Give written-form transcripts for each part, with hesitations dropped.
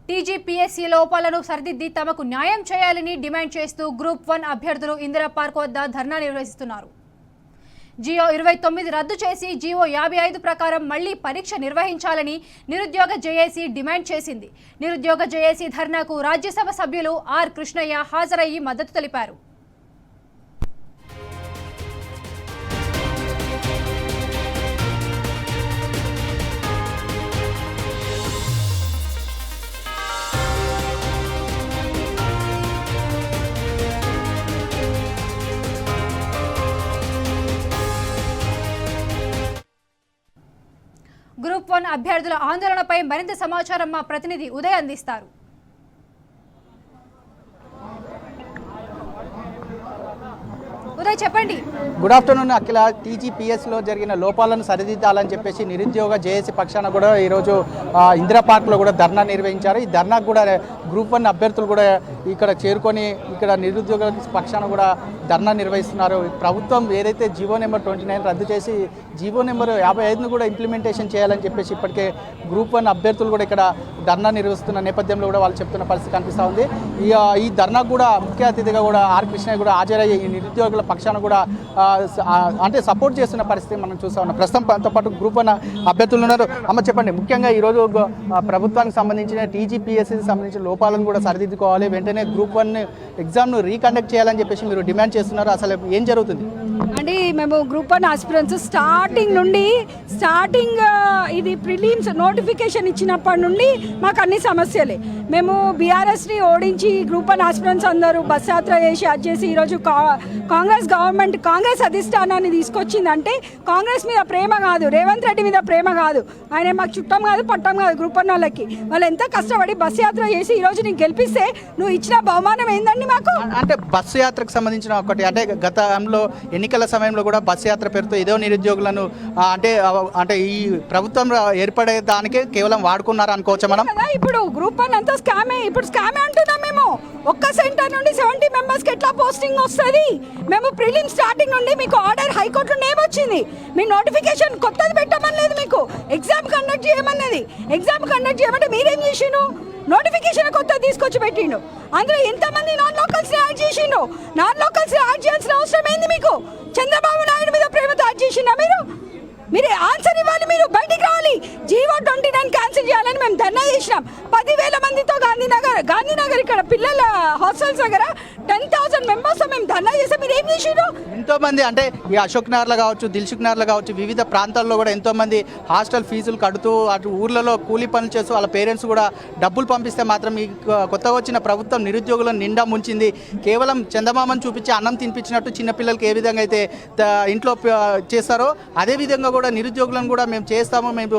TGPSC లోపాలను సరిదిద్ది తమకు న్యాయం చేయాలని డిమాండ్ చేస్తూ గ్రూప్ 1 అభ్యర్థులు ఇందిరా పార్క్ వద్ద ధర్నా నిర్వహిస్తున్నారు. జియో 29 రద్దు చేసి జియో 55 ప్రకారం మళ్లీ పరీక్ష నిర్వహించాలని నిరుద్యోగ జేఏసీ డిమాండ్ చేసింది. నిరుద్యోగ జేఏసీ ధర్నాకు రాజ్యసభ సభ్యులు ఆర్ కృష్ణయ్య హాజరయ్యి మద్దతు తెలిపారు. గ్రూప్ 1 అభ్యర్థుల ఆందోళనపై మరింత సమాచారం మా ప్రతినిధి ఉదయ్ అందిస్తారు. ఉదయ్ చెప్పండి. గుడ్ ఆఫ్టర్నూన్ అఖిల. టీజీపీఎస్లో జరిగిన లోపాలను సరిదిద్దాలని చెప్పేసి నిరుద్యోగ జేఏసీ పక్షాన కూడా ఈరోజు ఇందిరా పార్క్లో కూడా ధర్నా నిర్వహించారు. ఈ ధర్నాకు కూడా గ్రూప్ 1 అభ్యర్థులు కూడా ఇక్కడ చేరుకొని ఇక్కడ నిరుద్యోగ పక్షాన కూడా ధర్నా నిర్వహిస్తున్నారు. ప్రభుత్వం ఏదైతే జీవో నెంబర్ 29 రద్దు చేసి జీవో నెంబర్ 55ను కూడా ఇంప్లిమెంటేషన్ చేయాలని చెప్పేసి ఇప్పటికే గ్రూప్ 1 అభ్యర్థులు కూడా ఇక్కడ ధర్నా నిర్వహిస్తున్న నేపథ్యంలో కూడా వాళ్ళు చెప్తున్న పరిస్థితి కనిపిస్తూ ఉంది. ఈ ధర్నాకు కూడా ముఖ్య అతిథిగా కూడా ఆర్ కృష్ణయ్య కూడా హాజరయ్యి ఈ నిరుద్యోగుల పక్షాన కూడా అంటే సపోర్ట్ చేస్తున్న పరిస్థితి మనం చూస్తూ ఉన్నాం. ప్రస్తుతం మనతో పాటు గ్రూప్ 1 అభ్యర్థులు ఉన్నారు. అమ్మ చెప్పండి, ముఖ్యంగా ఈరోజు ప్రభుత్వానికి సంబంధించిన టీజీపీఎస్సీకి సంబంధించిన లోపాలను కూడా సరిదిద్దుకోవాలి, వెంటనే గ్రూప్ 1 ఎగ్జామ్ను రీకండక్ట్ చేయాలని చెప్పేసి మీరు డిమాండ్ చేస్తున్నారు. అసలు ఏం జరుగుతుంది అంటే మేము గ్రూప్ 1 ఆస్పిరెంట్స్ స్టార్టింగ్ ఇది ప్రిలిమ్స్ నోటిఫికేషన్ ఇచ్చినప్పటి నుండి మాకు అన్ని సమస్యలే. మేము బీఆర్ఎస్ని ఓడించి గ్రూప్ 1 ఆస్పిరెంట్స్ అందరూ బస్ యాత్ర చేసి అది చేసి ఈరోజు కాంగ్రెస్ గవర్నమెంట్ కాంగ్రెస్ అధిష్టానాన్ని తీసుకొచ్చిందంటే కాంగ్రెస్ మీద ప్రేమ కాదు, రేవంత్ రెడ్డి మీద ప్రేమ కాదు. ఆయన మాకు చుట్టం కాదు పట్టం కాదు. గ్రూప్ 1 వాళ్ళకి వాళ్ళు ఎంత కష్టపడి బస్ యాత్ర చేసి ఈరోజు నీకు గెలిపిస్తే నువ్వు ఇచ్చిన బహుమానం ఏందండి మాకు? అంటే బస్సు యాత్రకు సంబంధించిన ఒకటి అంటే గతంలో ఎన్నికల సమయంలో కూడా బస్సు యాత్ర పేరుతో ఏదో నిరుద్యోగులను అంటే ఈ ప్రభుత్వం ఏర్పడే దానికే కేవలం వాడుకున్నారు అనుకోవచ్చా మనం? ఇప్పుడు గ్రూప్ 1 అంతా స్కామే. ఇప్పుడు స్కామే అంటున్నాం మేము. ఒక్క సెంటర్ నుండి 70 మెంబర్స్కి ఎట్లా పోస్టింగ్ వస్తుంది? మేము ప్రిలిమ్ స్టార్టింగ్ నుండి మీకు ఆర్డర్ హైకోర్టు నేమ్ వచ్చింది. మీ నోటిఫికేషన్ కొత్తది పెట్టమని లేదు, మీకు ఎగ్జామ్ కండక్ట్ చేయమన్నది. ఎగ్జామ్ కండక్ట్ చేయమంటే మీరేం చేసిండు? నోటిఫికేషన్ కొత్త తీసుకొచ్చి పెట్టిండు. అందులో ఎంతమంది నాన్ లోకల్స్ యాడ్ చేసిండు? నాన్ లోకల్స్ యాడ్ చేయాల్సిన అవసరం ఏంది మీకు? చంద్రబాబు నాయుడు మీద ప్రేమతో యాడ్ చేసిండా మీరు ఆన్సర్ ఇవ్వాలి, మీరు బయటికి రావాలి. జీవో 29 క్యాన్సిల్ చేయాలని మేము ధర్నా చేసినాం. 10,000 మందితో గాంధీనగర్ ఇక్కడ పిల్లల హాస్టల్స్ దగ్గర 10,000 మెంబర్స్తో మేము ధర్నా చేస్తే మీరు ఏం చేసిరు? ఎంతో మంది అంటే ఈ అశోక్ నగర్లో కావచ్చు, దిల్సుఖ్ నగర్లో కావచ్చు, వివిధ ప్రాంతాల్లో కూడా ఎంతో మంది హాస్టల్ ఫీజులు కడుతూ అటు ఊర్లలో కూలీ పనులు చేస్తూ వాళ్ళ పేరెంట్స్ కూడా డబ్బులు పంపిస్తే మాత్రం ఈ కొత్తగా వచ్చిన ప్రభుత్వం నిరుద్యోగులను నిండా ముంచింది. కేవలం చందమామని చూపించి అన్నం తినిపించినట్టు చిన్నపిల్లలకి ఏ విధంగా అయితే ఇంట్లో చేస్తారో అదే విధంగా కూడా నిరుద్యోగులను కూడా మేము చేస్తాము, మేము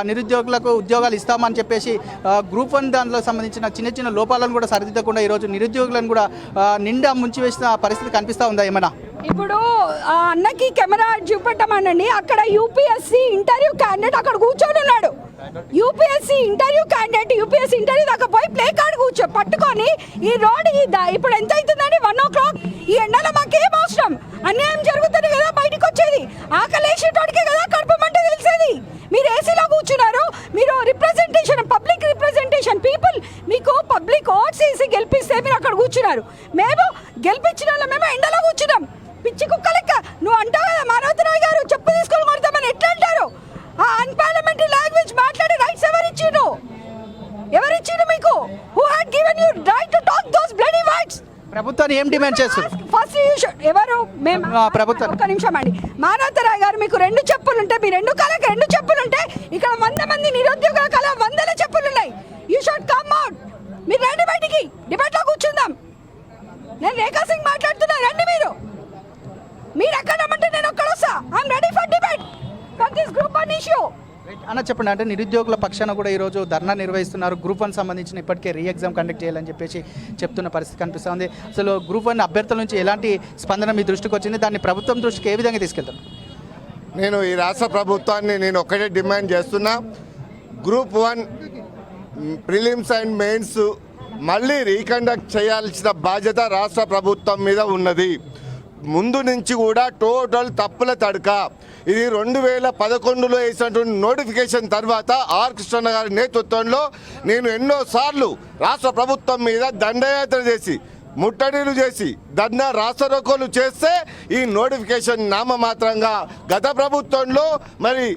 నిరుద్యోగులకు ఉద్యోగాలు ఇస్తామని చెప్పేసి గ్రూప్ 1 దానిలో సంబంధించిన చిన్న చిన్న లోపాలను కూడా సరిదిద్దకుండా ఈరోజు నిరుద్యోగులను కూడా నిండా ముంచి వేసిన పరిస్థితి కనిపిస్తూ ఉందా ఏమైనా? ఇప్పుడు అన్నకి కెమెరా చూపెట్టమనండి. అక్కడ యూపీఎస్సీ ఇంటర్వ్యూ క్యాండిడేట్ అక్కడ కూర్చొని ఉన్నాడు. యూపీఎస్సీ ఇంటర్వ్యూ దాకా పోయి ప్లే కార్డ్ పట్టుకొని ఈ రోడ్ ఇప్పుడు ఎంత అవుతుందండి? 1 o'clock. ఈ ఎండలో మాకేం అవసరం? అన్యాయం జరుగుతుంది కదా బయటకు వచ్చేది. ఆకలేసేటోడికే కదా కడుపుమంటే తెలిసేది. మీరు ఏసీలో కూర్చున్నారు. మీరు పబ్లిక్ రిప్రజెంటేషన్ పీపుల్ మీకు పబ్లిక్ ఓట్స్ వేసి గెలిపిస్తే మీరు అక్కడ కూర్చున్నారు. మేము గెలిపించిన వాళ్ళ మేము ఎండలో కూర్చున్నాం. పిచ్చి కుక్క లెక్క నువ్వు అంటావు కదా మానవతరాయ్ గారు చెప్పు తీసుకొని కొడతామని ఎట్లా అంటారు? ఆ అన్పార్లమెంటరీ లాంగ్వేజ్ మాట్లాడే రైట్స్ ఎవరిచ్చిండ్రు మీకు? Who had given you right to talk those bloody words? ప్రభుత్వాన్ని ఏం డిమాండ్ చేస్తారు? ఫస్ట్ ఎవరు? మేము ప్రభుత్వం. ఒక్క నిమిషం అండి. మానవతరాయ్ గారు మీకు 2 చెప్పులు ఉంటే మీ 2 కాళ్ళకి 2 చెప్పులు ఉంటే ఇక్కడ 100 మంది నిరుద్యోగుల కళ 100 చెప్పులు ఉన్నాయి. You should come out. మీరు రండి బయటికి, డిబేట్లో కూర్చుందాం. నేను రేఖా సింగ్ మాట్లాడుతున్నా, రండి మీరు ఎక్కడ రమ్మంటే నేను ఒక్కడ వస్తా. I'm ready for debate for this group 1 issue. అన్న చెప్పండి, అంటే నిరుద్యోగుల పక్షాన కూడా ఈరోజు ధర్నా నిర్వహిస్తున్నారు. గ్రూప్ 1 సంబంధించిన ఇప్పటికే ఎగ్జామ్ కండక్ట్ చేయాలని చెప్పేసి చెప్తున్న పరిస్థితి కనిపిస్తూ ఉంది. అసలు గ్రూప్ 1 అభ్యర్థుల నుంచి ఎలాంటి స్పందన మీ దృష్టికి వచ్చింది? దాన్ని ప్రభుత్వం దృష్టికి ఏ విధంగా తీసుకెళ్తారు? నేను ఈ రాష్ట్ర ప్రభుత్వాన్ని ఒకటే డిమాండ్ చేస్తున్నా. గ్రూప్ 1 ప్రిలిమ్స్ అండ్ మెయిన్స్ మళ్ళీ రీకండక్ట్ చేయాల్సిన బాధ్యత రాష్ట్ర ప్రభుత్వం మీద ఉన్నది. ముందు నుంచి కూడా టోటల్ తప్పుల తడక. ఇది 2011లో వేసినటువంటి నోటిఫికేషన్ తర్వాత ఆర్ కృష్ణ గారి నేతృత్వంలో నేను ఎన్నోసార్లు రాష్ట్ర ప్రభుత్వం మీద దండయాత్ర చేసి ముట్టడిలు చేసి ధర్నా రాస్తారోకోలు చేస్తే ఈ నోటిఫికేషన్ నామమాత్రంగా గత ప్రభుత్వంలో మరి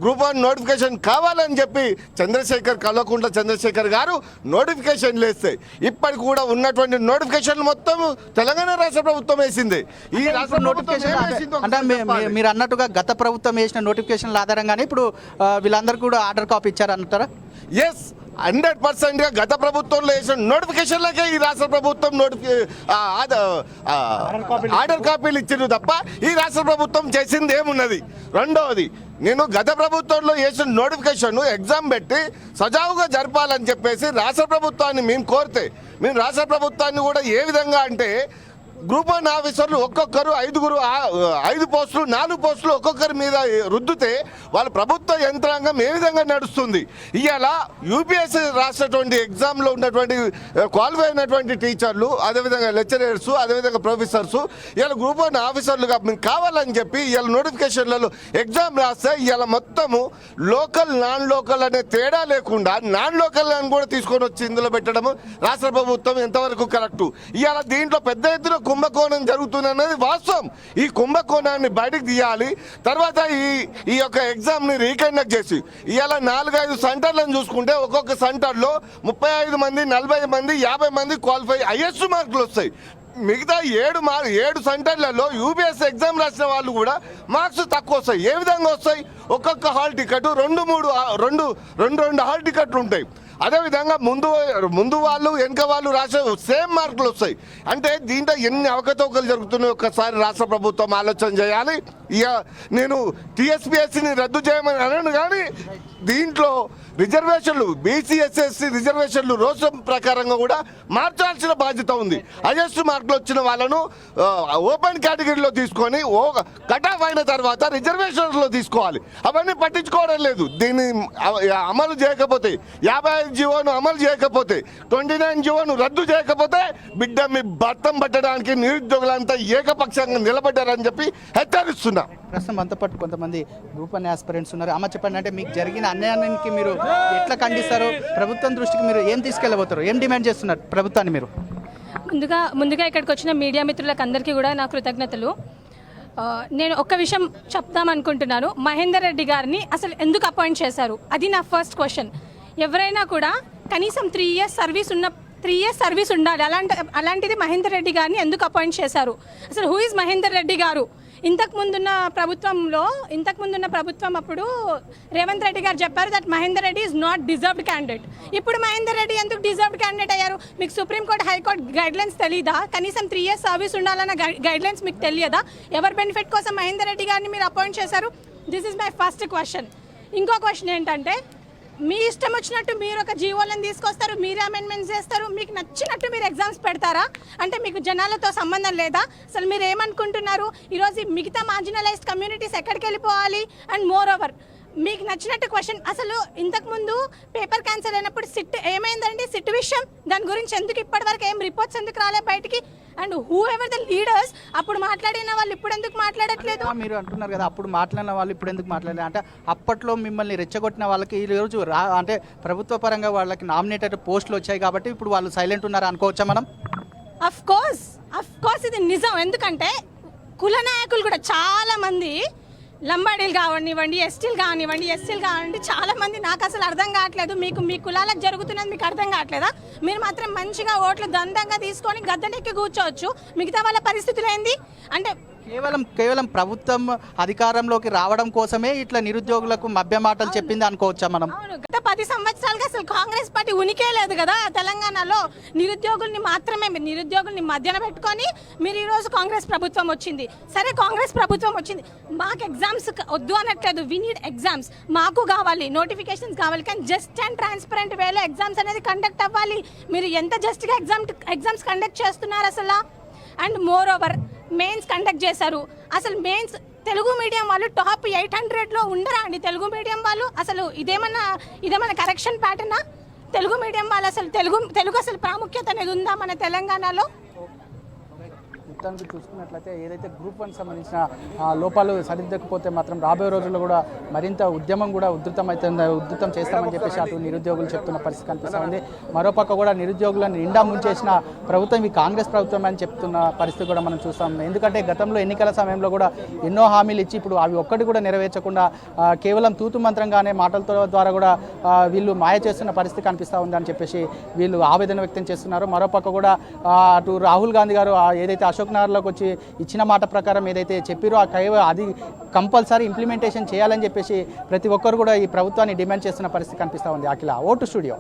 గ్రూప్ 1 నోటిఫికేషన్ కావాలని చెప్పి కల్వకుంట్ల చంద్రశేఖర్ గారు నోటిఫికేషన్లు వేస్తే ఇప్పటికి కూడా ఉన్నటువంటి నోటిఫికేషన్ మొత్తం తెలంగాణ రాష్ట్ర ప్రభుత్వం వేసింది. ఈ రాష్ట్ర నోటిఫికేషన్ అంటే మీరు అన్నట్టుగా గత ప్రభుత్వం వేసిన నోటిఫికేషన్ల ఆధారంగానే ఇప్పుడు వీళ్ళందరూ కూడా ఆర్డర్ కాపీ ఇచ్చారంటారా? ఎస్, 100% గత ప్రభుత్వంలో వేసిన నోటిఫికేషన్లకే ఈ రాష్ట్ర ప్రభుత్వం ఆర్డర్ కాపీలు ఇచ్చింది తప్ప ఈ రాష్ట్ర ప్రభుత్వం చేసింది ఏమున్నది? రెండవది, నేను గత ప్రభుత్వంలో వేసిన నోటిఫికేషన్ ఎగ్జామ్ పెట్టి సజావుగా జరపాలని చెప్పేసి రాష్ట్ర ప్రభుత్వాన్ని మేము కోరితే, మేము రాష్ట్ర ప్రభుత్వాన్ని కూడా ఏ విధంగా అంటే గ్రూప్ 1 ఆఫీసర్లు ఒక్కొక్కరు 5 పోస్టులు 4 పోస్టులు ఒక్కొక్కరి మీద రుద్దితే వాళ్ళ ప్రభుత్వ యంత్రాంగం ఏ విధంగా నడుస్తుంది? ఇవాళ యూపీఎస్సీ రాసినటువంటి ఎగ్జామ్లో ఉన్నటువంటి క్వాలిఫై అయినటువంటి టీచర్లు, అదేవిధంగా లెక్చరర్స్, అదేవిధంగా ప్రొఫెసర్స్ ఇవాళ గ్రూప్ 1 ఆఫీసర్లుగా మీకు కావాలని చెప్పి ఇవాళ నోటిఫికేషన్లలో ఎగ్జామ్ రాస్తే ఇవాళ మొత్తము లోకల్ నాన్ లోకల్ అనే తేడా లేకుండా నాన్ లోకల్ అని కూడా తీసుకొని వచ్చి ఇందులో పెట్టడము రాష్ట్ర ప్రభుత్వం ఎంతవరకు కరెక్టు? ఇవాళ దీంట్లో పెద్ద ఎత్తున కుంభకోణం జరుగుతున్నది వాస్తవం. ఈ కుంభకోణాన్ని బయటకు తీయాలి. తర్వాత ఈ యొక్క ఎగ్జామ్ని రీకండక్ట్ చేసి ఇవాళ 4-5 సెంటర్లను చూసుకుంటే ఒక్కొక్క సెంటర్లో 35 మంది, 40 మంది, 50 మంది క్వాలిఫై హైయెస్ట్ మార్కులు వస్తాయి. మిగతా 7 సెంటర్లలో యూపీఎస్సీ ఎగ్జామ్ రాసిన వాళ్ళు కూడా మార్క్స్ తక్కువ వస్తాయి. ఏ విధంగా వస్తాయి? ఒక్కొక్క హాల్ టికెట్ 2 హాల్ టికెట్లు ఉంటాయి. అదేవిధంగా ముందు వాళ్ళు వెనక వాళ్ళు రాసే సేమ్ మార్కులు వస్తాయి. అంటే దీంట్లో ఎన్ని అవకతవకలు జరుగుతున్నాయో ఒక్కసారి రాష్ట్ర ప్రభుత్వం ఆలోచన చేయాలి. ఇక నేను టీఎస్పీఎస్సీని రద్దు చేయమని అనను, కానీ దీంట్లో రిజర్వేషన్లు బీసీ ఎస్ఎస్సీ రిజర్వేషన్లు రోజు ప్రకారంగా కూడా మార్చాల్సిన బాధ్యత ఉంది. హైయెస్ట్ మార్కులు వచ్చిన వాళ్ళను ఓపెన్ కేటగిరీలో తీసుకొని కట్ ఆఫ్ అయిన తర్వాత రిజర్వేషన్లో తీసుకోవాలి. అవన్నీ పట్టించుకోవడం లేదు. దీన్ని అమలు చేయకపోతే 55 జీవోను అమలు చేయకపోతే 29 జీవోను రద్దు చేయకపోతే బిడ్డ మీ భర్తం పట్టడానికి నిరుద్యోగులంతా ఏకపక్షంగా నిలబడ్డారని చెప్పి హెచ్చరిస్తున్నా. ప్రస్తుతం అంతా పాటు కొంతమంది గ్రూప్ 1 ఆస్పిరెంట్స్ ఉన్నారు. అమ్మ చెప్పండి, అంటే మీకు జరిగిన అన్యాయానికి మీరు ఎట్లా ఖండిస్తారు? ప్రభుత్వం దృష్టికి మీరు ఏం తీసుకెళ్ళబోతారు? ఏం డిమాండ్ చేస్తున్నారు ప్రభుత్వాన్ని మీరు? ముందుగా ఇక్కడికి వచ్చిన మీడియా మిత్రులకు అందరికీ కూడా నా కృతజ్ఞతలు. నేను ఒక్క విషయం చెప్దామనుకుంటున్నాను. మహేందర్ రెడ్డి గారిని అసలు ఎందుకు అపాయింట్ చేశారు? అది నా ఫస్ట్ క్వశ్చన్. ఎవరైనా కూడా కనీసం 3 ఇయర్స్ సర్వీస్ ఉండాలి. అలాంటిది మహేందర్ రెడ్డి గారిని ఎందుకు అపాయింట్ చేశారు? అసలు హూ ఇస్ మహేందర్ రెడ్డి గారు? ఇంతకుముందున్న ప్రభుత్వం అప్పుడు రేవంత్ రెడ్డి గారు చెప్పారు that Mahender Reddy is not deserved candidate. ఇప్పుడు మహేందర్ రెడ్డి ఎందుకు డిజర్వ్డ్ క్యాండిడేట్ అయ్యారు? మీకు సుప్రీంకోర్టు, హైకోర్టు గైడ్లైన్స్ తెలీదా? కనీసం 3 ఇయర్స్ సర్వీస్ ఉండాలన్న గైడ్లైన్స్ మీకు తెలియదా? ఎవరి బెనిఫిట్ కోసం మహేందర్ రెడ్డి గారిని మీరు అపాయింట్ చేశారు? This is my first question. ఇంకో క్వశ్చన్ ఏంటంటే, మీ ఇష్టం వచ్చినట్టు మీరు ఒక జీవోలను తీసుకొస్తారు, మీరే అమెండ్మెంట్స్ చేస్తారు, మీకు నచ్చినట్టు మీరు ఎగ్జామ్స్ పెడతారా? అంటే మీకు జనాలతో సంబంధం లేదా? అసలు మీరు ఏమనుకుంటున్నారు? ఈరోజు మిగతా మార్జినలైజ్డ్ కమ్యూనిటీస్ ఎక్కడికి వెళ్ళిపోవాలి? అండ్ మోర్ ఓవర్ మీకు నచ్చినట్టు క్వశ్చన్, అసలు ఇంతకుముందు పేపర్ క్యాన్సిల్ అయినప్పుడు సిట్ ఏమైందండి? సిట్ విషయం దాని గురించి ఎందుకు ఇప్పటివరకు ఏం రిపోర్ట్స్ ఎందుకు రాలే బయటికి? And who ever the leaders అప్పుడు మాట్లాడిన వాళ్ళు ఇప్పుడు ఎందుకు మాట్లాడట్లేదు? మీరు అంటున్నారు కదా, అప్పుడు మాట్లాడిన వాళ్ళు ఇప్పుడు ఎందుకు మాట్లాడలేదు అంటే, అప్పట్లో మిమ్మల్ని రెచ్చగొట్టిన వాళ్ళకి ఈరోజు అంటే ప్రభుత్వ పరంగా వాళ్ళకి నామినేటెడ్ పోస్టులు వచ్చాయి కాబట్టి ఇప్పుడు వాళ్ళు సైలెంట్ ఉన్నారు అనుకోవచ్చా మనం? అఫ్ కోర్స్ ఇది నిజం. ఎందుకంటే కుల నాయకులు కూడా చాలా మంది, లంబాడీలు కానివ్వండి, ఎస్సీలు కానివ్వండి, చాలా మంది, నాకు అసలు అర్థం కావట్లేదు. మీ కులాలకు జరుగుతున్నది మీకు అర్థం కావట్లేదా? మీరు మాత్రం మంచిగా ఓట్లు దందంగా తీసుకొని గద్దెనెక్కి కూర్చోవచ్చు. మిగతా వాళ్ళ పరిస్థితులు ఏంది అంటే కేవలం ప్రభుత్వం అధికారంలోకి రావడం కోసమే ఇట్లా నిరుద్యోగులకు మభ్య మాటలు చెప్పింది అనుకోవచ్చా మనం? అవును, గత 10 సంవత్సరాలుగా అసలు కాంగ్రెస్ పార్టీ ఉనికే లేదు కదా తెలంగాణలో. నిరుద్యోగుల్ని మధ్యన పెట్టుకొని మీరు ఈరోజు కాంగ్రెస్ ప్రభుత్వం వచ్చింది. సరే, కాంగ్రెస్ ప్రభుత్వం వచ్చింది, మాకు ఎగ్జామ్స్ వద్దు అనట్లేదు. వి నీడ్ ఎగ్జామ్స్, మాకు కావాలి, నోటిఫికేషన్స్ కావాలి, కానీ జస్ట్ అండ్ ట్రాన్స్పరెంట్ వేలో ఎగ్జామ్స్ అనేది కండక్ట్ అవ్వాలి. మీరు ఎంత జస్ట్గా ఎగ్జామ్స్ కండక్ట్ చేస్తున్నారు అసలు? And more over mains conduct చేశారు. అసలు మెయిన్స్ తెలుగు మీడియం వాళ్ళు టాప్ 800లో ఉండరా అండి? తెలుగు మీడియం వాళ్ళు అసలు ఇదేమన్నా కరెక్షన్ ప్యాటర్నా? తెలుగు మీడియం వాళ్ళు అసలు తెలుగు అసలు ప్రాముఖ్యత అనేది ఉందా మన తెలంగాణలో? మొత్తానికి చూసుకున్నట్లయితే ఏదైతే గ్రూప్ 1 సంబంధించిన లోపాలు సరిదిద్దకపోతే మాత్రం రాబోయే రోజుల్లో కూడా మరింత ఉద్యమం కూడా ఉధృతం చేస్తామని చెప్పేసి అటు నిరుద్యోగులు చెప్తున్న పరిస్థితి కనిపిస్తూ ఉంది. మరోపక్క కూడా నిరుద్యోగులను నిండా ముంచేసిన ప్రభుత్వం ఈ కాంగ్రెస్ ప్రభుత్వం అని చెప్తున్న పరిస్థితి కూడా మనం చూస్తాం. ఎందుకంటే గతంలో ఎన్నికల సమయంలో కూడా ఎన్నో హామీలు ఇచ్చి ఇప్పుడు అవి ఒక్కటి కూడా నెరవేర్చకుండా కేవలం తూతు మంత్రంగానే మాటలతో ద్వారా కూడా వీళ్ళు మాయ చేస్తున్న పరిస్థితి కనిపిస్తూ ఉంది అని చెప్పేసి వీళ్ళు ఆవేదన వ్యక్తం చేస్తున్నారు. మరోపక్క కూడా అటు రాహుల్ గాంధీ గారు ఏదైతే అశోక్ నగర్లోకి వచ్చి ఇచ్చిన మాట ప్రకారం ఏదైతే చెప్పారో అది కంపల్సరీ ఇంప్లిమెంటేషన్ చేయాలని చెప్పేసి ప్రతి ఒక్కరు కూడా ఈ ప్రభుత్వాన్ని డిమాండ్ చేస్తున్న పరిస్థితి కనిపిస్తూ ఉంది. అఖిల, ఓటు స్టూడియో.